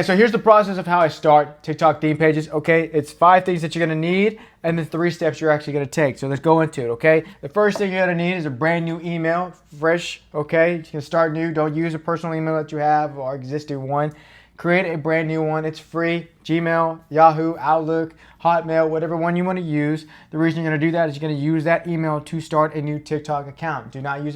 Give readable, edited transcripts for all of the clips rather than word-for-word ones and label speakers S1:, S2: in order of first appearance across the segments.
S1: So here's the process of how I start TikTok theme pages, okay? It's 5 things that you're gonna need and then 3 steps you're actually gonna take. So let's go into it, okay? The first thing you're gonna need is a brand new email, fresh, okay? You can start new, don't use a personal email that you have or existing one. Create a brand new one, it's free. Gmail, Yahoo, Outlook, Hotmail, whatever one you wanna use. The reason you're gonna do that is you're gonna use that email to start a new TikTok account. Do not use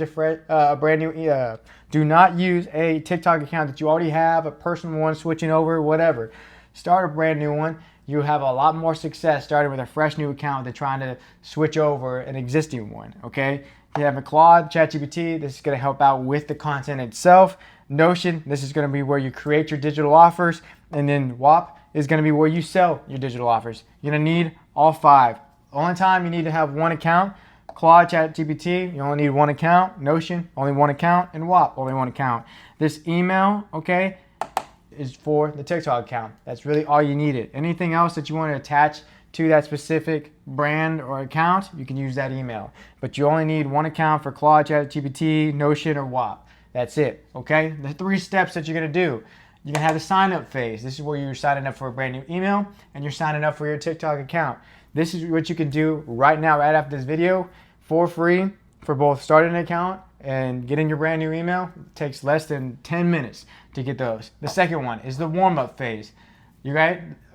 S1: do not use a TikTok account that you already have, a personal one, switching over, whatever. Start a brand new one. You have a lot more success starting with a fresh new account than trying to switch over an existing one, okay? If you have a Claude, ChatGPT, this is gonna help out with the content itself. Notion, this is gonna be where you create your digital offers, and then WAP is gonna be where you sell your digital offers. You're gonna need all 5. Only time you need to have one account. Claude, ChatGPT, you only need one account. Notion, only one account. And WAP, only one account. This email, okay, is for the TikTok account. That's really all you needed. Anything else that you want to attach to that specific brand or account, you can use that email. But you only need one account for Claude, ChatGPT, Notion, or WAP. That's it, okay? The 3 steps that you're gonna do. You're gonna have the sign up phase. This is where you're signing up for a brand new email and you're signing up for your TikTok account. This is what you can do right now, right after this video, for free, for both starting an account and getting your brand new email. It takes less than 10 minutes to get those. The second one is the warm-up phase.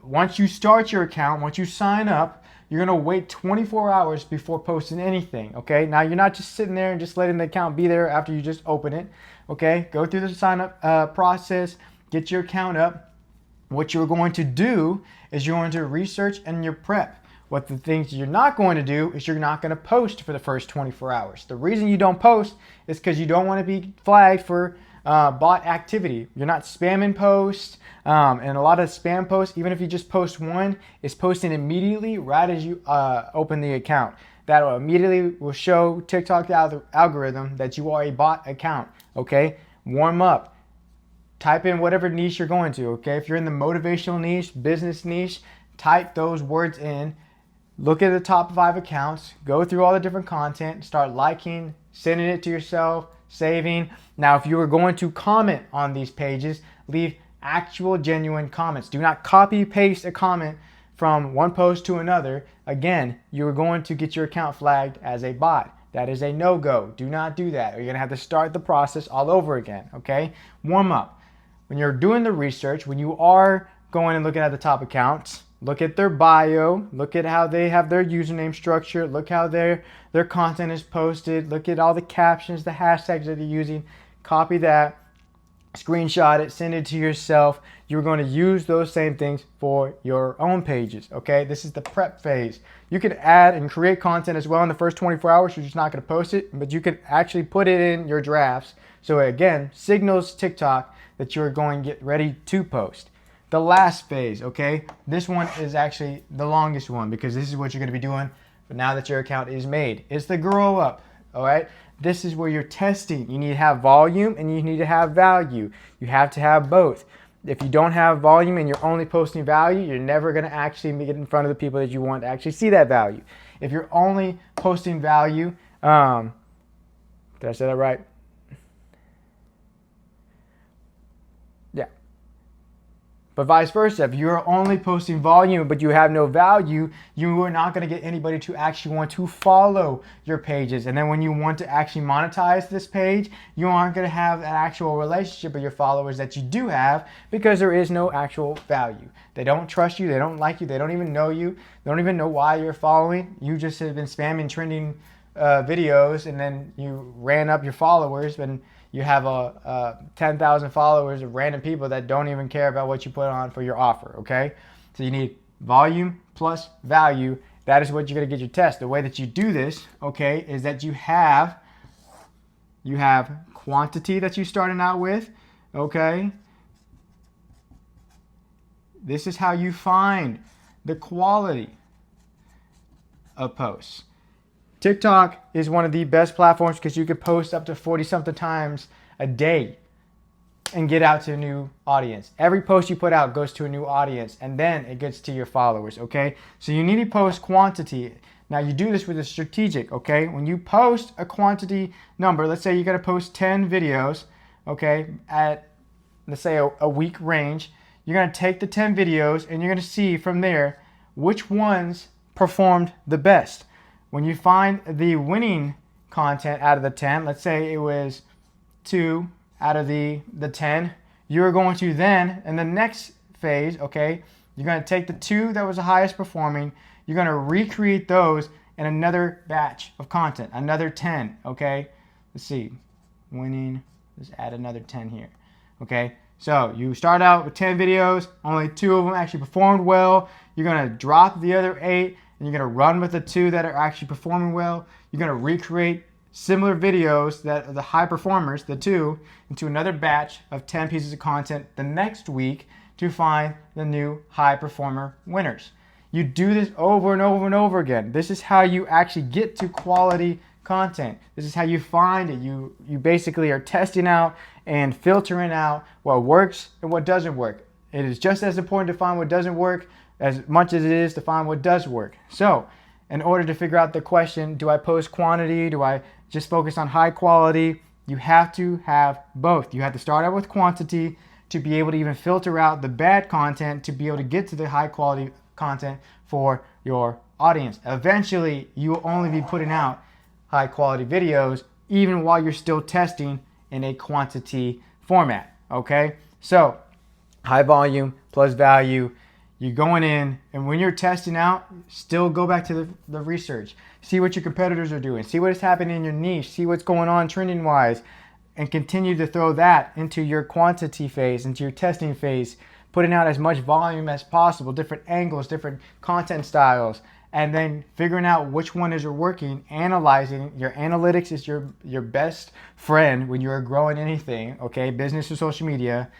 S1: Once you start your account, once you sign up, you're gonna wait 24 hours before posting anything, okay? Now you're not just sitting there and just letting the account be there after you just open it, okay? Go through the sign up process, get your account up. What you're going to do is you're going to research and your prep. What the things you're not going to do is you're not going to post for the first 24 hours. The reason you don't post is because you don't want to be flagged for bot activity. You're not spamming posts, and a lot of spam posts, even if you just post one, is posting immediately right as you open the account. That will immediately show TikTok algorithm that you are a bot account, okay? Warm up. Type in whatever niche you're going to, okay? If you're in the motivational niche, business niche, type those words in. Look at the top 5 accounts, go through all the different content, start liking, sending it to yourself, saving. Now, if you are going to comment on these pages, leave actual genuine comments. Do not copy paste a comment from one post to another. Again, you are going to get your account flagged as a bot. That is a no-go. Do not do that. You're gonna have to start the process all over again, okay? Warm up. When you're doing the research, when you are going and looking at the top accounts, look at their bio, look at how they have their username structure, look how their content is posted, look at all the captions, the hashtags that they're using, copy that, screenshot it, send it to yourself. You're going to use those same things for your own pages, okay? This is the prep phase. You can add and create content as well in the first 24 hours. You're just not going to post it, but you can actually put it in your drafts. So again, signals TikTok that you're going to get ready to post. The last phase, okay? This one is actually the longest one because this is what you're gonna be doing now that your account is made. It's the grow up, all right? This is where you're testing. You need to have volume and you need to have value. You have to have both. If you don't have volume and you're only posting value, you're never gonna actually get in front of the people that you want to actually see that value. If you're only posting value, did I say that right? Yeah. But vice versa, if you're only posting volume but you have no value, you are not going to get anybody to actually want to follow your pages. And then when you want to actually monetize this page, you aren't going to have an actual relationship with your followers that you do have because there is no actual value. They don't trust you, they don't like you, they don't even know you, they don't even know why you're following. You just have been spamming trending videos and then you ran up your followers and you have 10,000 followers of random people that don't even care about what you put on for your offer, okay? So you need volume plus value. That is what you're gonna get your test. The way that you do this, okay, is that you have quantity that you're starting out with, okay? This is how you find the quality of posts. TikTok is one of the best platforms because you can post up to 40-something times a day and get out to a new audience. Every post you put out goes to a new audience and then it gets to your followers, okay? So you need to post quantity. Now you do this with a strategic, okay? When you post a quantity number, let's say you're gonna post 10 videos, okay, at let's say a week range, you're going to take the 10 videos and you're going to see from there which ones performed the best. When you find the winning content out of the 10, let's say it was 2 out of the 10, you're going to then, in the next phase, okay, you're going to take the 2 that was the highest performing, you're going to recreate those in another batch of content, another 10, okay? Let's see, winning, let's add another 10 here, okay? So you start out with 10 videos, only 2 of them actually performed well. You're going to drop the other 8, and you're going to run with the 2 that are actually performing well. You're going to recreate similar videos that are the high performers, the 2, into another batch of 10 pieces of content the next week to find the new high performer winners. You do this over and over and over again. This is how you actually get to quality content. This is how you find it. You basically are testing out and filtering out what works and what doesn't work. It is just as important to find what doesn't work as much as it is to find what does work. So, in order to figure out the question, do I post quantity? Do I just focus on high quality? You have to have both. You have to start out with quantity to be able to even filter out the bad content to be able to get to the high quality content for your audience. Eventually, you will only be putting out high quality videos even while you're still testing in a quantity format, okay? So, high volume plus value. You're going in, and when you're testing out, still go back to the research. See what your competitors are doing. See what is happening in your niche. See what's going on trending-wise, and continue to throw that into your quantity phase, into your testing phase, putting out as much volume as possible, different angles, different content styles, and then figuring out which one is working, analyzing. Your analytics is your best friend when you're growing anything, okay, business or social media.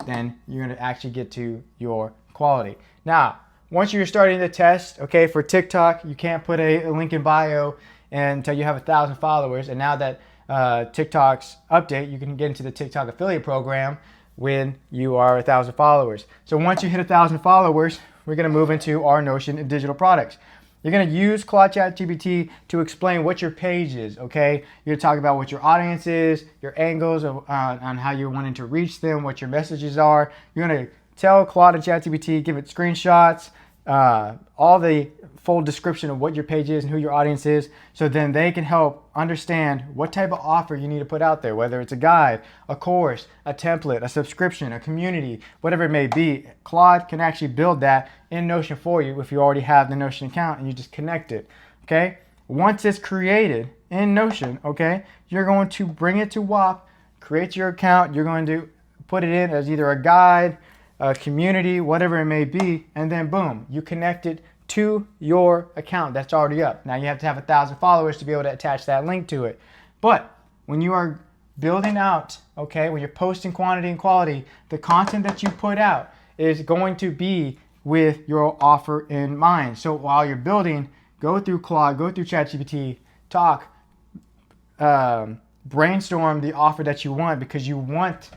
S1: Then you're going to actually get to your quality. Now, once you're starting to test, okay, for TikTok, you can't put a link in bio until you have 1,000 followers. And now that TikTok's update, you can get into the TikTok affiliate program when you are 1,000 followers. So once you hit 1,000 followers, we're going to move into our Notion and digital products. You're going to use Claude ChatGPT to explain what your page is, okay? You're going to talk about what your audience is, your angles on how you're wanting to reach them, what your messages are. You're going to tell Claude and ChatGPT, give it screenshots, all the full description of what your page is and who your audience is, so then they can help understand what type of offer you need to put out there, whether it's a guide, a course, a template, a subscription, a community, whatever it may be. Claude can actually build that in Notion for you if you already have the Notion account and you just connect it, okay? Once it's created in Notion, okay, you're going to bring it to WAP, create your account, you're going to put it in as either a guide, a community, whatever it may be, and then boom, you connect it to your account that's already up. Now you have to have 1,000 followers to be able to attach that link to it. But when you are building out, okay, when you're posting quantity and quality, the content that you put out is going to be with your offer in mind. So while you're building, go through Claude, go through ChatGPT, talk, brainstorm the offer that you want, because you want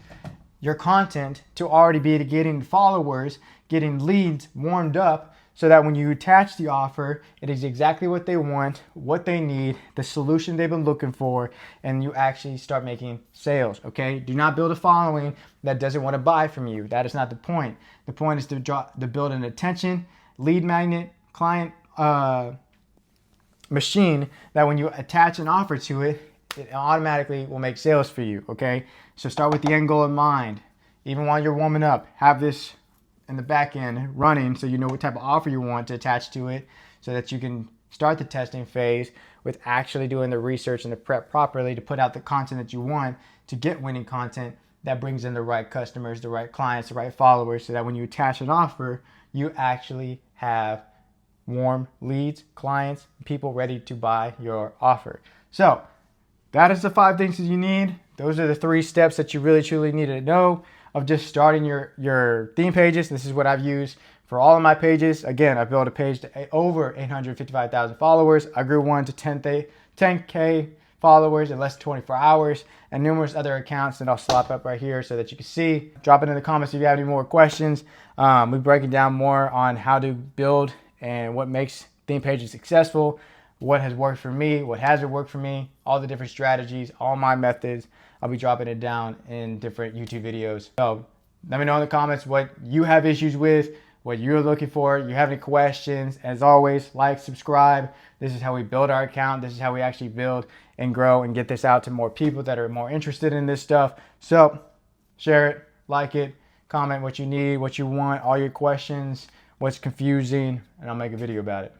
S1: your content to already be getting followers, getting leads warmed up, so that when you attach the offer, it is exactly what they want, what they need, the solution they've been looking for, and you actually start making sales, okay? Do not build a following that doesn't want to buy from you. That is not the point. The point is to build an attention, lead magnet, client machine that when you attach an offer to it, it automatically will make sales for you, okay? So start with the end goal in mind. Even while you're warming up, have this in the back end running so you know what type of offer you want to attach to it, so that you can start the testing phase with actually doing the research and the prep properly to put out the content that you want to get winning content that brings in the right customers, the right clients, the right followers, so that when you attach an offer, you actually have warm leads, clients, people ready to buy your offer. So that is the 5 things that you need. Those are the 3 steps that you really truly need to know of just starting your theme pages. This is what I've used for all of my pages. Again, I built a page to over 855,000 followers. I grew one to 10K followers in less than 24 hours, and numerous other accounts that I'll slap up right here so that you can see. Drop it in the comments if you have any more questions. We're breaking down more on how to build and what makes theme pages successful, what has worked for me, what hasn't worked for me, all the different strategies, all my methods. I'll be dropping it down in different YouTube videos. So Let me know in the comments what you have issues with, what you're looking for. You have any questions? As always, like, subscribe. This is how we build our account. This is how we actually build and grow and get this out to more people that are more interested in this stuff. So share it, like it, comment what you need, what you want, all your questions, what's confusing, and I'll make a video about it.